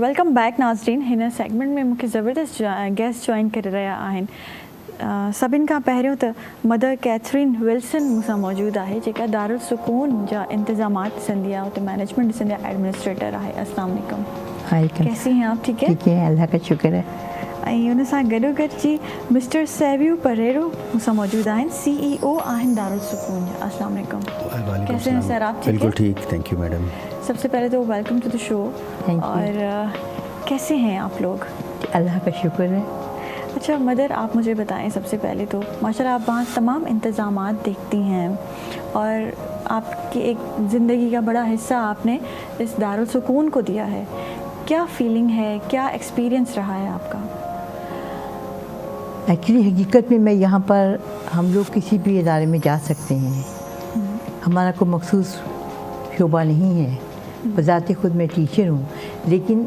Welcome back नाज़रीन। हिन segment में मूंखे ज़बरदस्त गेस्ट जॉइन करे रहिया आहिनि। सभिनि खां पहिरियों त मदर कैथरीन विल्सन मूंसां मौजूदु आहे, जेका दारुल सुकून जा इंतज़ामात ॾिसंदी आहे, उते मैनेजमेंट ॾिसंदी आहे, एडमिनिस्ट्रेटर आहे। अस्सलाम वालेकुम। कैसी हैं आप? ठीक है? ठीक है, अल्लाह का शुक्र है। ऐं उन सां गॾोगॾु जी मिस्टर सेवियो परेरो मूंसां मौजूदु आहिनि, CEO आहिनि दारुल सुकून जा। अस्सलाम वालेकुम। कैसे हैं सर आप? बिल्कुल ठीक, थैंक यू मैडम। सबसे पहले तो वेलकम टू द शो। और कैसे हैं आप लोग? अल्लाह का शुक्र है। अच्छा मदर, आप मुझे बताएं सबसे पहले तो माशाल्लाह आप वहाँ तमाम इंतज़ामात देखती हैं और आपकी एक ज़िंदगी का बड़ा हिस्सा आपने इस दारुल सुकून को दिया है। क्या फीलिंग है, क्या एक्सपीरियंस रहा है आपका? एक्चुअली हकीकत में मैं यहाँ पर हम लोग किसी भी इदारे में जा सकते हैं, हमारा कोई मखसूस शोबा नहीं है। बज़ाते खुद मैं टीचर हूँ, लेकिन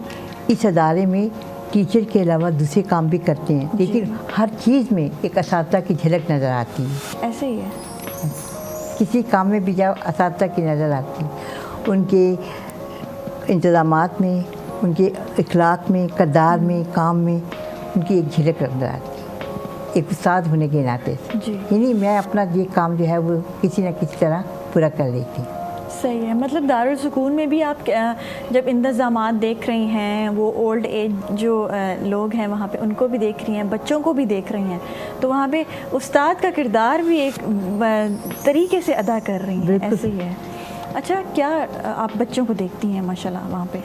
इस अदारे में टीचर के अलावा दूसरे काम भी करते हैं, लेकिन हर चीज़ में एक असातिज़ा की झलक नज़र आती है। ऐसे ही है, किसी काम में भी जाओ असातिज़ा की नज़र आती है, उनके इंतज़ामात में, उनके इखलाक में, किरदार में, काम में उनकी एक झलक नज़र आती है, एक उस्ताद होने के नाते से। यानी मैं अपना ये काम जो है वो किसी न किसी तरह पूरा कर लेती हूँ। सही है। मतलब दारुल सुकून में भी आप जब इंतज़ामात देख रही हैं, वो ओल्ड एज जो लोग हैं वहाँ पे उनको भी देख रही हैं, बच्चों को भी देख रही हैं, तो वहाँ पे उस्ताद का किरदार भी एक तरीके से अदा कर रही हैं। ऐसे ही है। अच्छा, क्या आप बच्चों को देखती हैं माशाल्लाह वहाँ पे?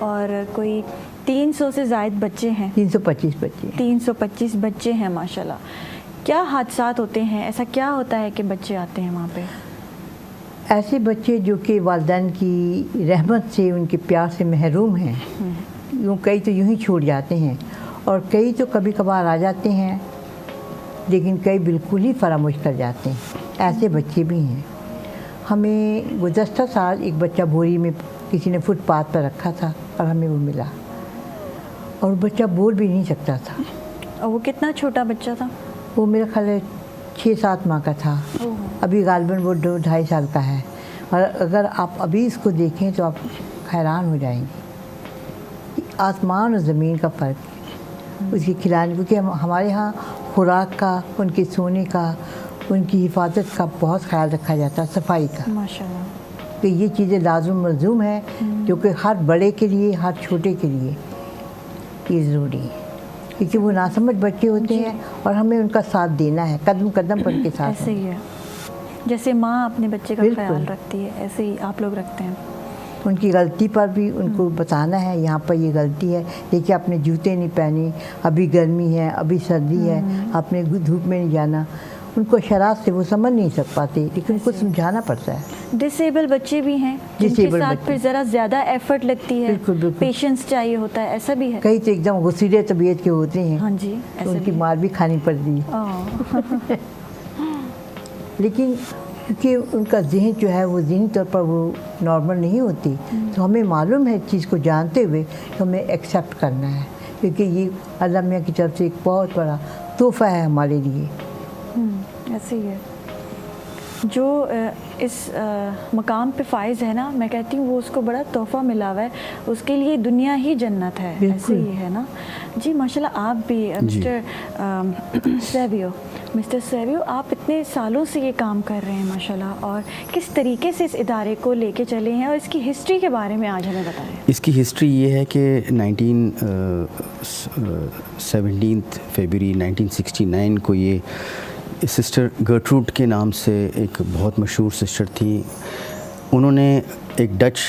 और कोई 300 से ज़ायद बच्चे हैं? 325 बच्चे। 325 बच्चे हैं माशाल्लाह। क्या हादसात होते हैं? ऐसा क्या होता है कि बच्चे आते हैं वहाँ पे? ऐसे बच्चे जो कि वालिदैन की रहमत से, उनके प्यार से महरूम हैं, यूँ कई तो यूँ ही छूट जाते हैं और कई तो कभी कभार आ जाते हैं, लेकिन कई बिल्कुल ही फरामोश कर जाते हैं। ऐसे बच्चे भी हैं। हमें गुज़श्ता साल एक बच्चा बोरी में किसी ने फुटपाथ पर रखा था और हमें वो मिला, और बच्चा बोल भी नहीं सकता था। और वो कितना छोटा बच्चा था? वो मेरा ख्याल है 6-7 माह का था। अभी गालिबन वो 2-2.5 साल का है, और अगर आप अभी इसको देखें तो आप हैरान हो जाएंगे। आसमान और ज़मीन का फ़र्क उसकी खिलाने, क्योंकि हमारे यहाँ खुराक का, उनके सोने का, उनकी हिफाजत का बहुत ख्याल रखा जाता है, सफाई का माशाल्लाह। तो ये चीज़ें लाजुम मलजूम है, जो कि हर बड़े के लिए, हर छोटे के लिए ये ज़रूरी है, क्योंकि वो नासमझ बच्चे होते हैं और हमें उनका साथ देना है, कदम कदम पर उनके साथ। ऐसे ही है, जैसे माँ अपने बच्चे का ख्याल रखती है, ऐसे ही आप लोग रखते हैं। उनकी गलती पर भी उनको बताना है, यहाँ पर ये गलती है, देखिए आपने जूते नहीं पहने, अभी गर्मी है, अभी सर्दी है, आपने धूप में नहीं जाना। उनको शरारत से वो समझ नहीं सक पाते, लेकिन उनको समझाना पड़ता है। डिसेबल बच्चे भी हैं जिनके साथ फिर ज़रा ज़्यादा एफर्ट लगती है, पेशेंस चाहिए होता है, ऐसा भी है। कई तो एकदम गुस्सीले तबीयत के होते हैं। हाँ जी, तो उनकी मार भी खानी पड़ती है। लेकिन क्योंकि उनका जहन जो है वो ज़हनी तौर पर वो नॉर्मल नहीं होती, तो हमें मालूम है चीज़ को जानते हुए तो हमें एक्सेप्ट करना है, क्योंकि ये अल्लाह मियाँ की तरफ से एक बहुत बड़ा तोहफ़ा है हमारे लिए। ऐसे ही है। जो इस मकाम पे फाइज़ है ना, मैं कहती हूँ वो उसको बड़ा तोहफ़ा मिला हुआ है, उसके लिए दुनिया ही जन्नत है। ऐसे ही है ना जी। माशाल्लाह आप भी मिस्टर सेवियो, आप इतने सालों से ये काम कर रहे हैं माशाल्लाह, और किस तरीके से इस इदारे को लेके चले हैं और इसकी हिस्ट्री के बारे में आज हमें बताएं। इसकी हिस्ट्री ये है कि 17 फरवरी 1969 को ये सिस्टर गर्ट्रूड के नाम से एक बहुत मशहूर सिस्टर थी। उन्होंने एक डच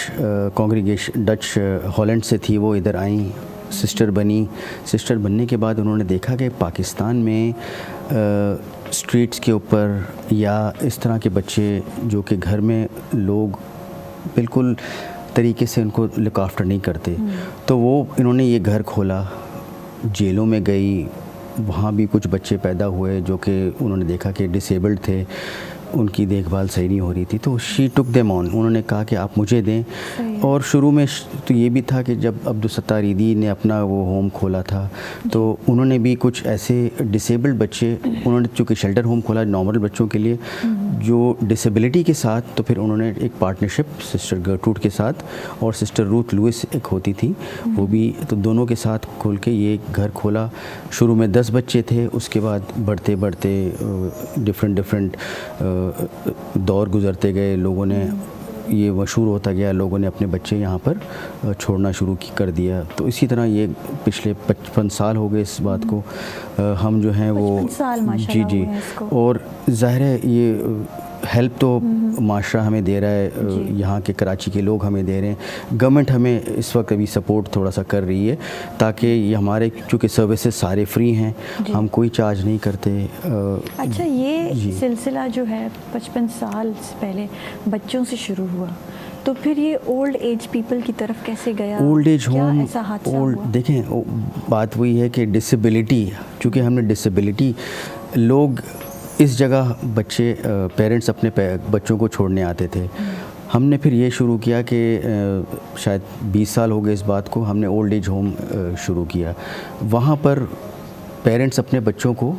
हॉलैंड से थी, वो इधर आई, सिस्टर बनी। सिस्टर बनने के बाद उन्होंने देखा कि पाकिस्तान में स्ट्रीट्स के ऊपर या इस तरह के बच्चे जो कि घर में लोग बिल्कुल तरीके से उनको लुक आफ्टर नहीं करते, तो वो इन्होंने ये घर खोला। जेलों में गई, वहाँ भी कुछ बच्चे पैदा हुए जो कि उन्होंने देखा कि डिसेबल्ड थे, उनकी देखभाल सही नहीं हो रही थी, तो शी टुक देम ऑन, उन्होंने कहा कि आप मुझे दें। और शुरू में तो ये भी था कि जब अब्दुल सत्तार ईदी ने अपना वो होम खोला था तो उन्होंने भी कुछ ऐसे डिसेबल्ड बच्चे, उन्होंने चूँकि शेल्टर होम खोला नॉर्मल बच्चों के लिए जो डिसेबिलिटी के साथ, तो फिर उन्होंने एक पार्टनरशिप सिस्टर गर्ट्रूड के साथ और सिस्टर रूथ लुइस एक होती थी वो भी, तो दोनों के साथ खोल के ये घर खोला। शुरू में 10 बच्चे थे, उसके बाद बढ़ते बढ़ते डिफरेंट दौर गुजरते गए, लोगों ने ये मशहूर होता गया, लोगों ने अपने बच्चे यहाँ पर छोड़ना शुरू कर दिया। तो इसी तरह ये पिछले 55 साल हो गए इस बात को, हम जो हैं वो जी और ज़ाहिर है ये हेल्प तो माशरा हमें दे रहा है, यहाँ के कराची के लोग हमें दे रहे हैं, गवर्नमेंट हमें इस वक्त अभी सपोर्ट थोड़ा सा कर रही है ताकि ये हमारे चूँकि सर्विसेज सारे फ्री हैं, हम कोई चार्ज नहीं करते। अच्छा, ये सिलसिला जो है 55 साल पहले बच्चों से शुरू हुआ, तो फिर ये ओल्ड एज पीपल की तरफ कैसे गया? ओल्ड एज होम, ऐसा हादसा हुआ? देखें बात वही है कि डिसेबिलिटी, चूँकि हमने डिसेबिलिटी, लोग इस जगह बच्चे पेरेंट्स अपने बच्चों को छोड़ने आते थे। हमने फिर ये शुरू किया कि शायद 20 साल हो गए इस बात को, हमने ओल्ड एज होम शुरू किया। वहाँ पर पेरेंट्स अपने बच्चों को,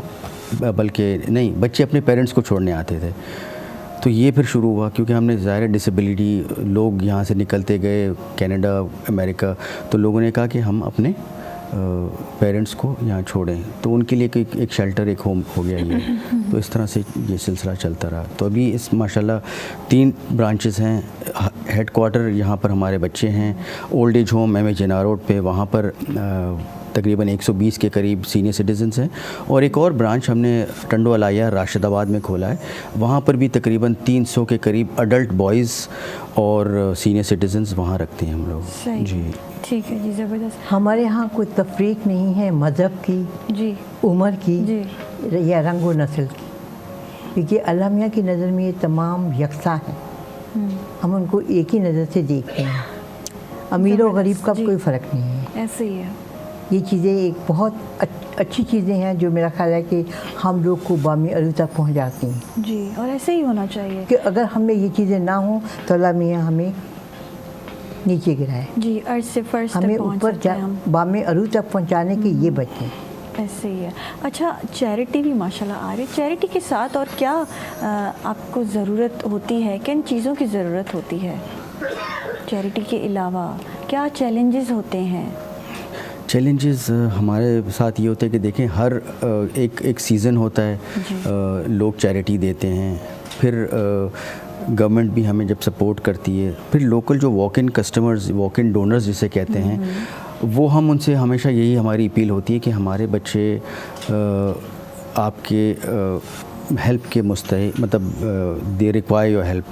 बल्कि नहीं, बच्चे अपने पेरेंट्स को छोड़ने आते थे। तो ये फिर शुरू हुआ क्योंकि हमने ज़ाहिर डिसेबिलिटी, लोग यहाँ से निकलते गए कनाडा, अमेरिका, तो लोगों ने कहा कि हम अपने पेरेंट्स को यहाँ छोड़ें, तो उनके लिए एक शेल्टर, एक होम हो गया ये। तो इस तरह से ये सिलसिला चलता रहा। तो अभी इस माशाल्लाह 3 ब्रांचेस हैं, हेड क्वार्टर यहाँ पर हमारे बच्चे हैं, old age home M A Jinnah road पे, वहाँ पर तकरीबन 120 के करीब सीनियर सिटीजन्स हैं, और एक और ब्रांच हमने टंडो अलाया राशिदाबाद में खोला है, वहाँ पर भी तकरीबन 300 के करीब अडल्ट बॉयज़ और सीनियर सिटीजन्स वहाँ रखते हैं हम लोग। जी ठीक है जी, ज़बरदस्त। हमारे यहाँ कोई तफरीक नहीं है मज़हब की, जी, उम्र की, जी, या रंग व नस्ल की, क्योंकि अल्लाह मियाँ की नज़र में ये तमाम यकसा हैं। हम उनको एक ही नज़र से देखते हैं, अमीर और गरीब का कोई फ़र्क नहीं है। ऐसे ही है। ये चीज़ें एक बहुत अच्छी चीज़ें हैं जो मेरा ख्याल है कि हम लोग को बामी अरू तक पहुँच जाती हैं। जी, और ऐसे ही होना चाहिए कि अगर हमें ये चीज़ें ना हो तो अल्लाह मियाँ हमें नीचे गिराए। जी, अर्ज से फर्श तक हमें ऊपर बामी अरू तक पहुँचाने के ये बच्चे ऐसे ही है। अच्छा, चैरिटी भी माशाल्लाह आ रही है, चैरिटी के साथ और क्या आपको ज़रूरत होती है, किन चीज़ों की ज़रूरत होती है चैरिटी के अलावा, क्या चैलेंजेस होते हैं? चैलेंजेस हमारे साथ ये होते हैं कि देखें हर एक सीज़न होता है, लोग चैरिटी देते हैं, फिर गवर्नमेंट भी हमें जब सपोर्ट करती है, फिर लोकल जो walk in customers, walk in donors जिसे कहते हैं, वो हम उनसे हमेशा यही हमारी अपील होती है कि हमारे बच्चे आपके हेल्प के मुस्तहिक, मतलब दे रिक्वायर योर हेल्प।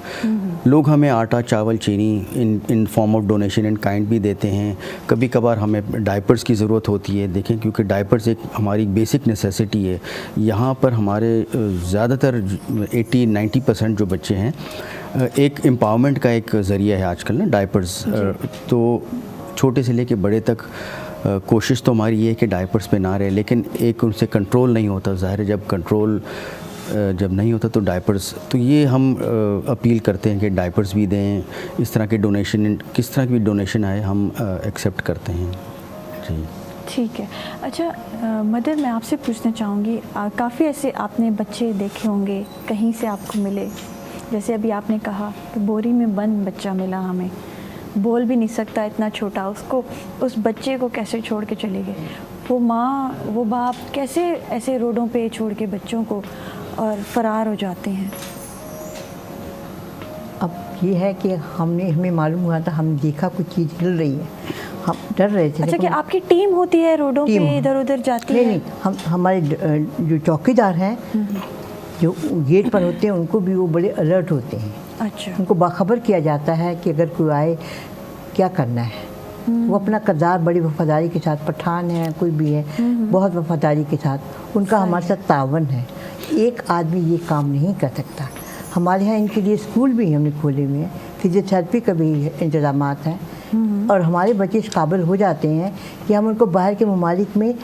लोग हमें आटा, चावल, चीनी in form of donation in kind भी देते हैं। कभी कभार हमें डायपर्स की ज़रूरत होती है, देखें क्योंकि डायपर्स एक हमारी बेसिक नेसेसिटी है। यहाँ पर हमारे ज़्यादातर 80-90% जो बच्चे हैं, एक एम्पावरमेंट का एक ज़रिया है आजकल ना डायपर्स, तो छोटे से लेके बड़े तक कोशिश तो हमारी ये है कि डायपर्स पे ना रहे, लेकिन एक उनसे कंट्रोल नहीं होता। ज़ाहिर है जब कंट्रोल जब नहीं होता तो डायपर्स, तो ये हम अपील करते हैं कि डायपर्स भी दें, इस तरह के डोनेशन, किस तरह की भी डोनेशन आए हम एक्सेप्ट करते हैं। जी ठीक है। अच्छा मदर, मैं आपसे पूछना चाहूँगी, काफ़ी ऐसे आपने बच्चे देखे होंगे कहीं से आपको मिले, जैसे अभी आपने कहा कि बोरी में बंद बच्चा मिला हमें, बोल भी नहीं सकता, इतना छोटा, उसको, उस बच्चे को कैसे छोड़ के चले गए? वो माँ, वो बाप कैसे ऐसे रोडों पे छोड़ के बच्चों को और फरार हो जाते हैं? अब ये है कि हमें मालूम हुआ था, हम देखा कुछ चीज़ हिल रही है, हम डर रहे थे। अच्छा, कि आपकी टीम होती है रोडों पे इधर उधर जाती है? नहीं, हम हमारे जो चौकीदार हैं, जो गेट पर होते हैं, उनको भी वो बड़े अलर्ट होते हैं। अच्छा, उनको बाखबर किया जाता है कि अगर कोई आए क्या करना है। वो अपना किरदार बड़ी वफादारी के साथ, पठान है कोई भी है, बहुत वफादारी के साथ उनका हमारे साथ तावन है। एक आदमी ये काम नहीं कर सकता। हमारे यहाँ इनके लिए स्कूल भी हमने खोले हुए हैं, फिजियोथेरेपी का भी इंतज़ामात हैं, और हमारे बच्चे इस काबिल हो जाते हैं कि हम उनको बाहर के ममालिक में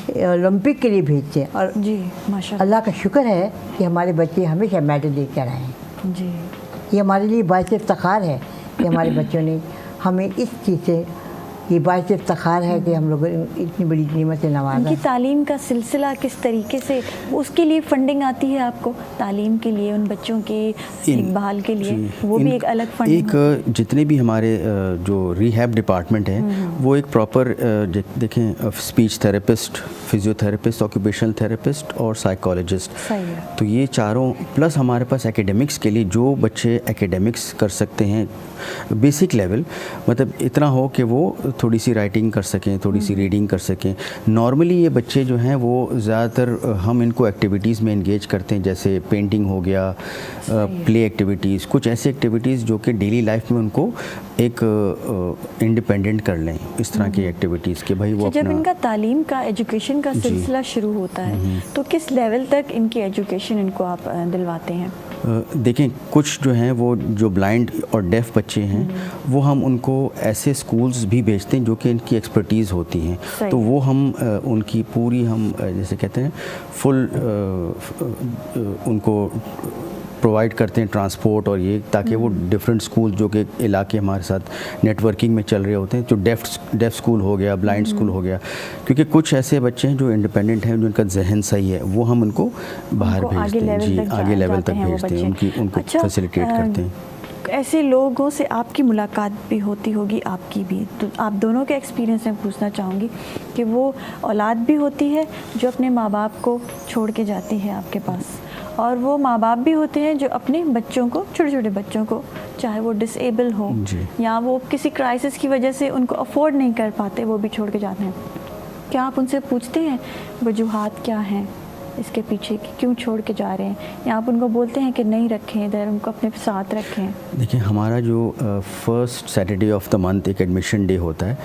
ओलंपिक के लिए भेजते हैं। और जी माशाल्लाह। अल्लाह का शुक्र है कि हमारे बच्चे हमेशा मेडल लेकर आए हैं। जी, ये हमारे लिए बाइस इफ्तिखार है कि हमारे बच्चों ने हमें इस चीज़ से, ये बाइस इफ्तिखार है कि हम लोग इतनी बड़ी कीमत से नवाजा। उनकी तालीम का सिलसिला किस तरीके से, उसके लिए फंडिंग आती है आपको तालीम के लिए, उन बच्चों की देखभाल के लिए, वो भी एक अलग फंडिंग? एक जितने भी हमारे जो रिहैब डिपार्टमेंट है वो एक प्रॉपर देखें speech therapist, physiotherapist, occupational therapist और साइकोलॉजिस्ट, तो ये चारों प्लस हमारे पास एकेडमिक्स के लिए जो बच्चे एकेडमिक्स कर सकते हैं बेसिक लेवल, मतलब इतना हो कि वो थोड़ी सी राइटिंग कर सकें, थोड़ी सी रीडिंग कर सकें। नॉर्मली ये बच्चे जो हैं वो ज़्यादातर हम इनको एक्टिविटीज़ में इंगेज करते हैं, जैसे पेंटिंग हो गया, प्ले एक्टिविटीज़, कुछ ऐसी एक्टिविटीज़ जो कि डेली लाइफ में उनको एक इंडिपेंडेंट कर लें, इस तरह की एक्टिविटीज़ के भाई वो जब अपना। इनका तालीम का, एजुकेशन का सिलसिला शुरू होता है तो किस लेवल तक इनकी एजुकेशन इनको आप दिलवाते हैं? देखें कुछ जो हैं वो जो ब्लाइंड और डेफ बच्चे हैं वो हम उनको ऐसे स्कूल्स भी भेजते हैं जो कि इनकी एक्सपर्टीज़ होती हैं, तो वो हम उनकी पूरी हम जैसे कहते हैं फुल उनको प्रोवाइड करते हैं ट्रांसपोर्ट और ये, ताकि वो डिफरेंट स्कूल जो कि इलाके हमारे साथ नेटवर्किंग में चल रहे होते हैं, तो डेफ स्कूल हो गया, ब्लाइंड स्कूल हो गया, क्योंकि कुछ ऐसे बच्चे हैं जो इंडिपेंडेंट हैं, जिनका जहन सही है, वो हम उनको बाहर भेजते हैं। जी, आगे लेवल तक भेजते हैं, उनको फैसिलिटेट करते हैं। ऐसे लोगों से आपकी मुलाकात भी होती होगी, आपकी भी, तो आप दोनों के एक्सपीरियंस में पूछना चाहूँगी कि वो औलाद भी होती है जो अपने माँ बाप को छोड़ के जाती है आपके पास, और वो माँ बाप भी होते हैं जो अपने बच्चों को, छोटे छोटे बच्चों को, चाहे वो डिसेबल हो या वो किसी क्राइसिस की वजह से उनको अफोर्ड नहीं कर पाते, वो भी छोड़ के जाते हैं। क्या आप उनसे पूछते हैं वजूहात क्या हैं इसके पीछे कि क्यों छोड़ के जा रहे हैं, या आप उनको बोलते हैं कि नहीं रखें इधर, उनको अपने साथ रखें? देखिए हमारा जो first Saturday of the month एक एडमिशन डे होता है,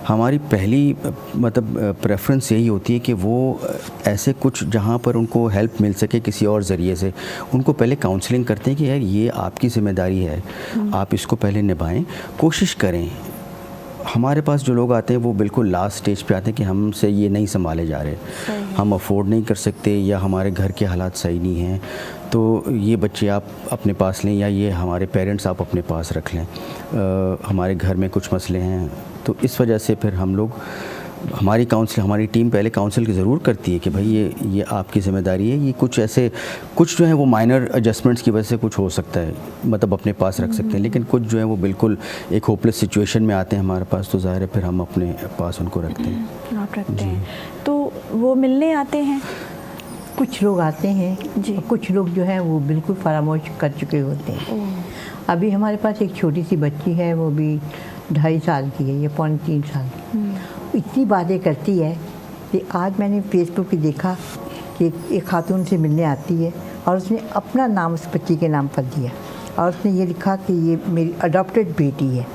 हमारी पहली मतलब प्रेफरेंस यही होती है कि वो ऐसे कुछ जहाँ पर उनको हेल्प मिल सके किसी और ज़रिए से, उनको पहले काउंसलिंग करते हैं कि यार ये आपकी ज़िम्मेदारी है, आप इसको पहले निभाएं, कोशिश करें। हमारे पास जो लोग आते हैं वो बिल्कुल लास्ट स्टेज पे आते हैं कि हमसे ये नहीं संभाले जा रहे, हम अफोर्ड नहीं कर सकते, या हमारे घर के हालात सही नहीं हैं, तो ये बच्चे आप अपने पास लें, या ये हमारे पेरेंट्स आप अपने पास रख लें, हमारे घर में कुछ मसले हैं। तो इस वजह से फिर हम लोग, हमारी टीम पहले काउंसिल की ज़रूर करती है कि भाई ये आपकी ज़िम्मेदारी है, ये कुछ ऐसे कुछ जो है वो माइनर एडजस्टमेंट्स की वजह से कुछ हो सकता है, मतलब अपने पास रख सकते हैं, लेकिन कुछ जो है वो बिल्कुल एक होपलेस सिचुएशन में आते हैं हमारे पास, तो ज़ाहिर है फिर हम अपने पास उनको रखते हैं। आप रखते हैं, तो वो मिलने आते हैं? कुछ लोग आते हैं जी, कुछ लोग जो है वो बिल्कुल फरामोश कर चुके होते हैं। अभी हमारे पास एक छोटी सी बच्ची है, वो भी 2.5 साल की है, या 3 साल की, इतनी बातें करती है कि आज मैंने फेसबुक पे देखा कि एक खातून से मिलने आती है और उसने अपना नाम उस बच्ची के नाम पर दिया, और उसने ये लिखा कि ये मेरी अडॉप्टेड बेटी है,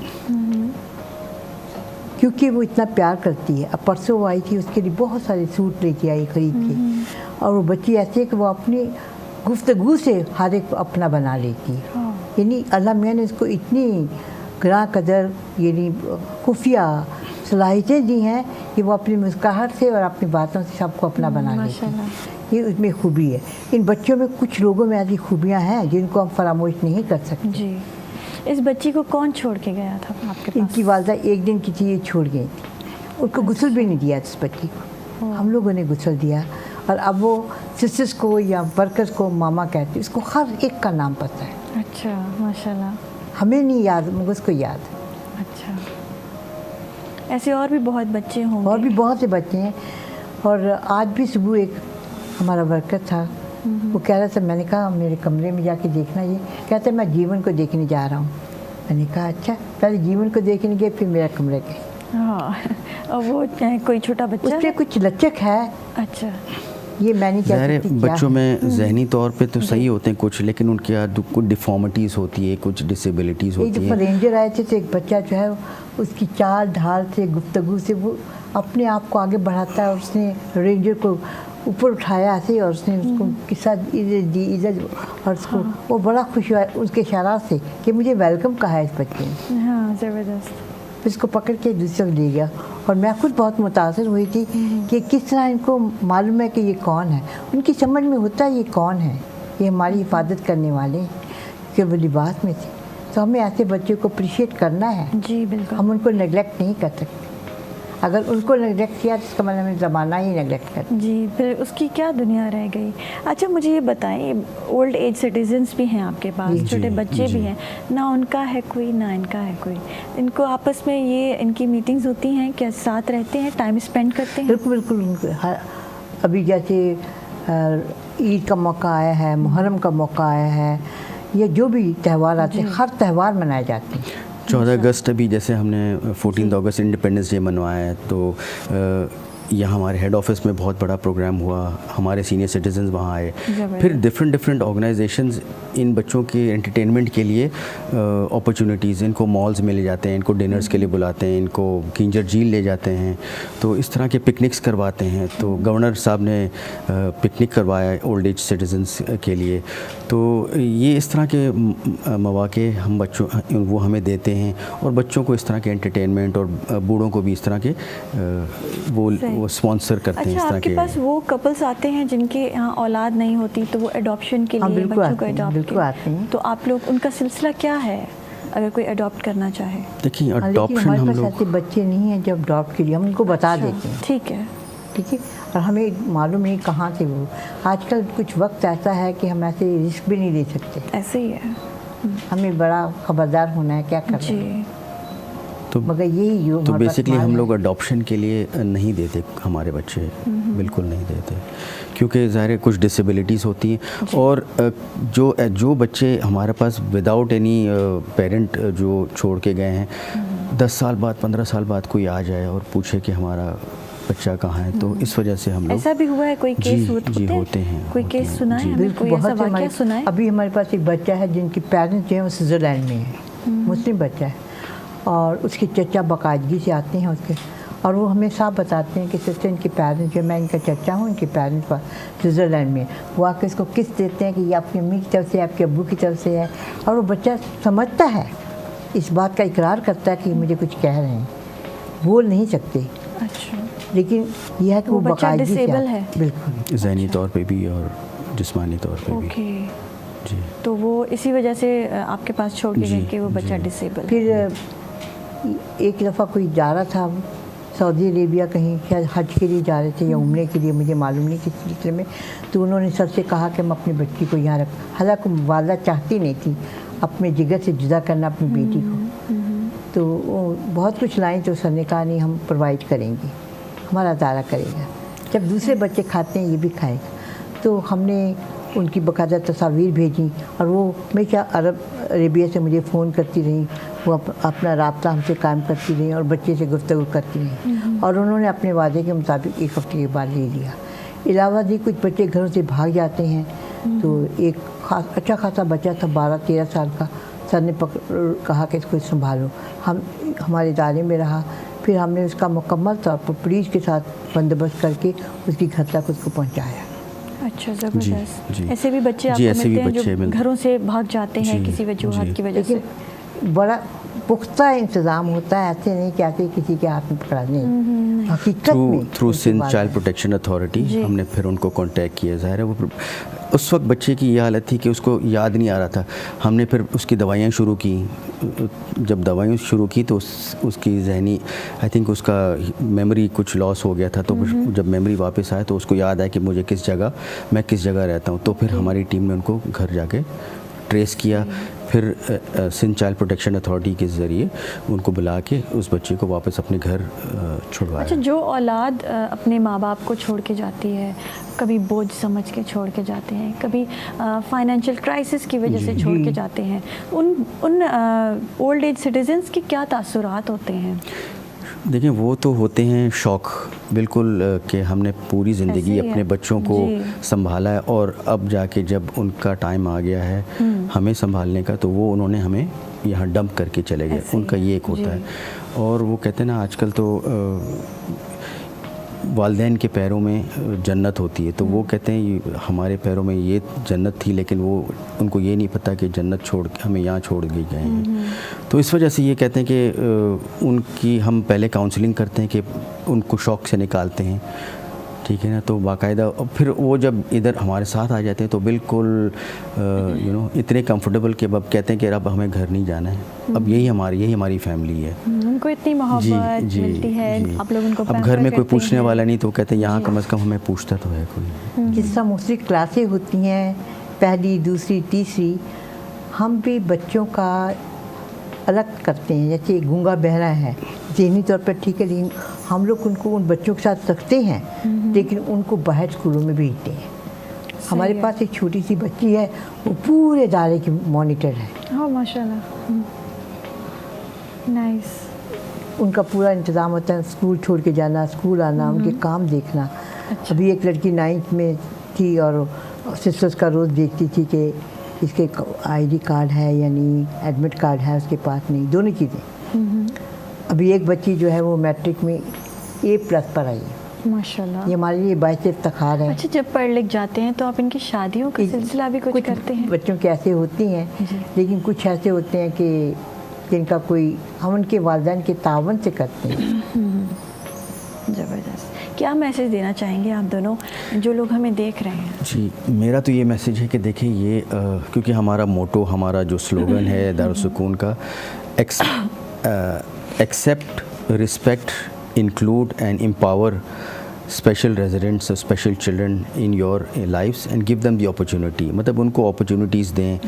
क्योंकि वो इतना प्यार करती है। अब परसों वो आई थी, उसके लिए बहुत सारे सूट लेके आई खरीद के, और वो बच्ची ऐसे है कि वो अपनी गुफ्तगू से हर एक अपना बना लेती है। यानी अल्लाह मियाँ ने उसको इतनी ग्रां कदर, यानी खुफिया सलाहियतें दी हैं कि वो अपनी मुस्कुराहट से और अपनी बातों से सबको अपना बना लेती है। ये उसमें खूबी है। इन बच्चों में कुछ लोगों में ऐसी खूबियाँ हैं जिनको हम फरामोश नहीं कर सकते। जी, इस बच्ची को कौन छोड़ के गया था आपके पास? इनकी वालदा एक दिन की थी, ये छोड़ गई थी, उनको गुस्ल भी नहीं दिया इस बच्ची को, हम लोगों ने गुस्ल दिया, और अब वो सिस्टर्स को या वर्कर्स को मामा कहती, उसको हर एक का नाम पता है। अच्छा, माशाल्लाह। हमें नहीं याद मगर उसको याद। अच्छा, ऐसे और भी बहुत बच्चे होंगे? और भी बहुत से बच्चे हैं। और आज भी सुबह एक हमारा वर्कर था, वो कह रहा था, मैंने कहा मेरे कमरे में जाके देखना, ये कहता मैं जीवन को देखने जा रहा हूँ। मैंने कहा अच्छा, पहले जीवन को देखने गए, फिर मेरा कमरे गए। हाँ, और वो कोई छोटा बच्चा, उस पर कुछ लचक है। अच्छा, ये मैंने क्या बच्चों में जहनी तौर पे तो सही होते हैं कुछ, लेकिन उनके कुछ डिफॉर्मिटीज़ होती है, कुछ डिसेबिलिटीज़ होती है। रेंजर आए थे तो एक बच्चा जो है उसकी चाल ढाल से, गुफ्तगू से वो अपने आप को आगे बढ़ाता है। उसने रेंजर को ऊपर उठाया ऐसे, और उसने उसको किस्सा इधर दी इधर, और उसको वो बड़ा खुश हुआ उसके इशारा से कि मुझे वेलकम कहा है इस बच्चे ने। हाँ, ज़बरदस्त। उसको पकड़ के दूसरे को ले गया। और मैं खुद बहुत मुतासर हुई थी कि किस तरह इनको मालूम है कि ये कौन है, उनकी समझ में होता है ये कौन है, ये हमारी हिफाजत करने वाले हैं, कि वो लिबास में थे। तो हमें ऐसे बच्चों को अप्रिशिएट करना है जी बिल्कुल। हम उनको नेगलेक्ट नहीं कर सकते। अगर उनको नेगलेक्ट किया तो इसका मतलब हमें ज़माना ही नेगलेक्ट कर। जी, फिर उसकी क्या दुनिया रह गई। अच्छा मुझे ये बताएं, ओल्ड एज सिटीजन्स भी हैं आपके पास, छोटे बच्चे भी हैं, ना उनका है कोई ना इनका है कोई, इनको आपस में ये इनकी मीटिंग्स होती हैं क्या, साथ रहते हैं, टाइम स्पेंड करते हैं? बिल्कुल बिल्कुल। अभी जैसे ईद का मौका आया है, मुहर्रम का मौका आया है, ये जो भी त्यौहार आते हैं हर त्यौहार मनाए जाते हैं। 14 अगस्त अभी जैसे हमने 14 अगस्त इंडिपेंडेंस डे मनवाया है, तो यहाँ हमारे हेड ऑफिस में बहुत बड़ा प्रोग्राम हुआ, हमारे सीनियर सिटीजन्स वहाँ आए, फिर डिफरेंट ऑर्गेनाइजेशंस इन बच्चों के एंटरटेनमेंट के लिए अपॉर्चुनिटीज़, इनको मॉल्स में ले जाते हैं, इनको डिनर्स के लिए बुलाते हैं, इनको किंजर झील ले जाते हैं, तो इस तरह के पिकनिक्स करवाते हैं। तो गवर्नर साहब ने पिकनिक करवाया ओल्ड एज सिटीजन्स के लिए। तो ये इस तरह के मौके हम बच्चों वो हमें देते हैं, और बच्चों को इस तरह के एंटरटेनमेंट और बूढ़ों को भी इस तरह के वो स्पॉन्सर करते हैं। इस तरह आपके के पास वो कपल्स आते हैं जिनके यहाँ औलाद नहीं होती, तो वो एडॉप्शन के लिए बच्चों को अडॉप्ट आते हैं। तो आप लोग, उनका सिलसिला क्या है अगर कोई अडॉप्ट करना चाहे? देखिए अडॉप्शन हम लोग, ऐसे बच्चे नहीं हैं जो अडॉप्ट के लिए, हम उनको बता देते हैं। ठीक है और हमें मालूम नहीं कहाँ से वो। आजकल कुछ वक्त ऐसा है कि हम ऐसे रिस्क भी नहीं ले सकते, ऐसे ही है, हमें बड़ा खबरदार होना है क्या करना है। तो मगर यही तो बेसिकली हम लोग अडॉप्शन के लिए नहीं देते हमारे बच्चे, बिल्कुल नहीं देते, क्योंकि ज़ाहिर है कुछ डिसेबिलिटीज़ होती हैं, और जो बच्चे हमारे पास विदाउट एनी पेरेंट जो छोड़ के गए हैं, 10 साल बाद 15 साल बाद कोई आ जाए और पूछे कि हमारा बच्चा कहाँ है, तो इस वजह से हम लोग, ऐसा भी हुआ है कोई केस? होते हैं, कोई केस सुना है हमें, कोई ऐसा वाकया सुना है? अभी हमारे पास एक बच्चा है जिनके पेरेंट्स जो हैं वो स्विट्ज़रलैंड में है, मुस्लिम बच्चा है, और उसके चचा बाकायदगी से आते हैं उसके, और वो हमें साफ बताते हैं कि सिस्टर इनके पेरेंट्स जो, मैं इनका चचा हूँ, इनके पेरेंट्स स्विट्ज़रलैंड में, वो आके इसको किस देते हैं कि ये आपकी अम्मी की तरफ से, आपके अब्बू की तरफ से है, और वो बच्चा समझता है, इस बात का इकरार करता है कि मुझे कुछ कह रहे हैं, बोल नहीं सकते। अच्छा, लेकिन यह है कि वो बाकायदगी से है, बिल्कुल ज़हनी तौर पे भी और जिस्मानी तौर पे भी। जी, तो वो इसी वजह से आपके पास छोड़ के गए कि वो बच्चा डिसेबल। फिर एक दफ़ा कोई जा रहा था सऊदी अरेबिया, कहीं शायद हज के लिए जा रहे थे या उम्रे के लिए, मुझे मालूम नहीं किस सिलसिले में, तो उन्होंने सर से कहा कि हम अपनी बच्ची को यहाँ रख, हालांकि वालदा चाहती नहीं थी अपने जिगर से जुदा करना अपनी बेटी को, तो बहुत कुछ लाएँ, तो सर ने कहा नहीं हम प्रोवाइड करेंगे, हमारा अदारा करेगा, जब दूसरे बच्चे खाते हैं ये भी खाएगा। तो हमने उनकी बाकायदा तस्वीर भेजी, और वो हमेशा अरब अरेबिया से मुझे फ़ोन करती रही, वो अपना राब्ता हमसे कायम करती रही और बच्चे से गुफ्तगू करती रही, और उन्होंने अपने वादे के मुताबिक 1 हफ्ते के बाद ले लिया। इलावा जी कुछ बच्चे घरों से भाग जाते हैं, तो एक अच्छा खासा बच्चा था 12-13 साल का, सर ने कहा कि इसको संभालो, हम हमारे इदारे में रहा, फिर हमने उसका मुकम्मल तौर पर पुलिस के साथ बंदोबस्त करके उसकी घर तक उसको पहुँचाया। अच्छा, ज़बरदस्त। ऐसे भी बच्चे आपको मिलते हैं जो घरों से भाग जाते हैं किसी वजूहत की वजह से? बड़ा पुख्ता इंतज़ाम होता है, ऐसे नहीं कहते किसी के हाथ में पकड़ा नहीं। हकीकत में through Sindh child protection authority हमने फिर उनको कांटेक्ट किया। ज़ाहिर है वो उस वक्त बच्चे की ये हालत थी कि उसको याद नहीं आ रहा था, हमने फिर उसकी दवाइयाँ शुरू की। जब दवाइयाँ शुरू की तो उसकी जहनी आई थिंक उसका मेमोरी कुछ लॉस हो गया था, तो जब मेमोरी वापस आया तो उसको याद आया कि मुझे मैं किस जगह रहता हूँ। तो फिर हमारी टीम ने उनको घर जाके ट्रेस किया, फिर सिंध चाइल्ड प्रोटेक्शन अथॉरिटी के ज़रिए उनको बुला के उस बच्चे को वापस अपने घर छुड़वाया। अच्छा, जो औलाद अपने माँ बाप को छोड़ के जाती है, कभी बोझ समझ के छोड़ के जाते हैं, कभी फाइनेंशियल क्राइसिस की वजह से छोड़ के जाते हैं, उन ओल्ड एज सिटीजन्स के क्या तासुरात होते हैं? देखिए वो तो होते हैं शौक़ बिल्कुल कि हमने पूरी ज़िंदगी अपने बच्चों को संभाला है, और अब जाके जब उनका टाइम आ गया है हमें संभालने का, तो वो उन्होंने हमें यहाँ डंप करके चले गए, उनका ये एक होता है। और वो कहते हैं ना आजकल तो वालिदैन के पैरों में जन्नत होती है, तो वो कहते हैं ये हमारे पैरों में ये जन्नत थी, लेकिन वो उनको ये नहीं पता कि जन्नत छोड़ के हमें यहाँ छोड़ के गए हैं। तो इस वजह से ये कहते हैं कि उनकी हम पहले काउंसलिंग करते हैं कि उनको शौक़ से निकालते हैं, ठीक है ना। तो बाकायदा फिर वो जब इधर हमारे साथ आ जाते हैं तो बिल्कुल इतने कंफर्टेबल कि अब कहते हैं कि अब हमें घर नहीं जाना है, अब यही हमारी फैमिली है। उनको इतनी मोहब्बत मिलती है, आप लोग उनको अब घर में कोई पूछने वाला नहीं, तो कहते हैं यहाँ कम से कम हमें पूछता तो है कोई। जिस तरह मुख्तलिफ क्लासें होती हैं, पहली, दूसरी, तीसरी, हम भी बच्चों का अलग करते हैं। जैसे गूंगा बहरा है, ज़हनी तौर पर ठीक है, लेकिन हम लोग उनको उन बच्चों के साथ रखते हैं, लेकिन उनको बाहर स्कूलों में भेजते हैं। हमारे पास एक छोटी सी बच्ची है, वो पूरे दायरे की मॉनिटर है। ओह माशाल्लाह, नाइस। उनका पूरा इंतज़ाम होता है, स्कूल छोड़ के जाना, स्कूल आना, उनके काम देखना। अच्छा। अभी एक लड़की 9th में थी और सिस्टर्स का रोज़ देखती थी कि इसके ID कार्ड है या नहीं, एडमिट कार्ड है उसके पास नहीं, दोनों चीज़ें। अभी एक बच्ची जो है वो मैट्रिक में A+ पर आई है, माशाल्लाह। ये हमारे लिए बायसे इफ्तिखार है। अच्छा, जब पढ़ लिख जाते हैं तो आप इनकी शादियों का सिलसिला भी कुछ करते हैं? बच्चों के ऐसे होती हैं, लेकिन कुछ ऐसे होते हैं कि जिनका कोई हम उनके वालिदैन के तावन से करते हैं। ज़बरदस्त। क्या मैसेज देना चाहेंगे आप दोनों, जो लोग हमें देख रहे हैं? जी, मेरा तो ये मैसेज है कि देखें ये क्योंकि हमारा मोटो, हमारा जो स्लोगन है दारुस्सूकून का, accept, respect, include and empower special residents और special children in your lifes and give them the opportunity. मतलब उनको अपॉर्चुनिटीज़ दें,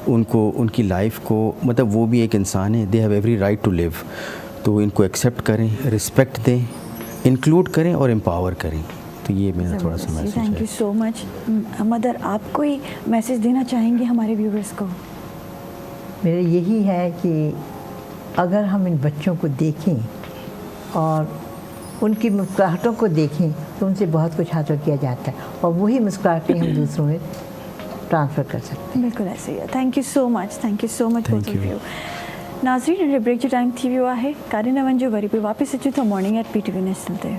उनको उनकी लाइफ को, मतलब वो भी एक इंसान है, they have every right to live. तो इनको एक्सेप्ट करें, रिस्पेक्ट दें, इंक्लूड करें और एम्पावर करें। तो ये मेरा थोड़ा सा मैसेज है। Thank you so much. Mother, आप कोई मैसेज देना चाहेंगे हमारे व्यूवर्स को? मेरा यही है कि अगर हम इन बच्चों को देखें और उनकी मुस्कुराहटों को देखें तो उनसे बहुत कुछ हासिल किया जाता है, और वही मुस्कुराहटें हम दूसरों में ट्रांसफ़र कर सकते हैं। बिल्कुल ऐसे ही है। Thank you so much both of you. नाज़रीन, ब्रेक जो टाइम थी वो है कारी नवन जो वरी पे वापस अचूं था मॉर्निंग एट PTV नेशनल ते।